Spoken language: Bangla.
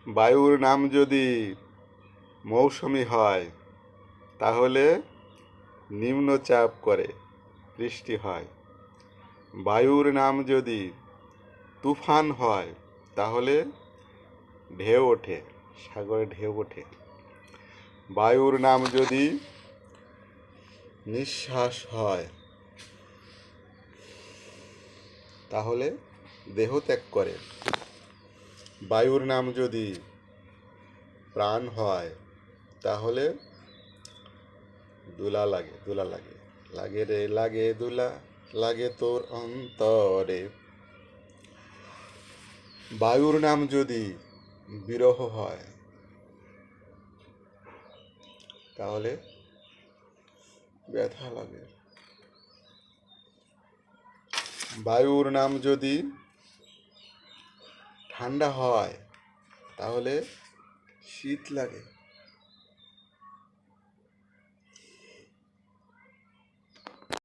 বায়ুর নাম যদি মৌসুমী হয় তাহলে নিম্নচাপ করে বৃষ্টি হয়। বায়ুর নাম যদি তুফান হয় তাহলে ঢেউ ওঠে, সাগরে ঢেউ ওঠে। বায়ুর নাম যদি নিঃশ্বাস হয় তাহলে দেহ ত্যাগ করে। বায়ুর নাম যদি প্রাণ হয় তাহলে দোলা লাগে, দোলা লাগে, লাগে রে লাগে দোলা লাগে তোর অন্তরে। বায়ুর নাম যদি বিরহ হয় তাহলে ব্যথা লাগে। বায়ুর নাম যদি ঠান্ডা হয় তাহলে শীত লাগে।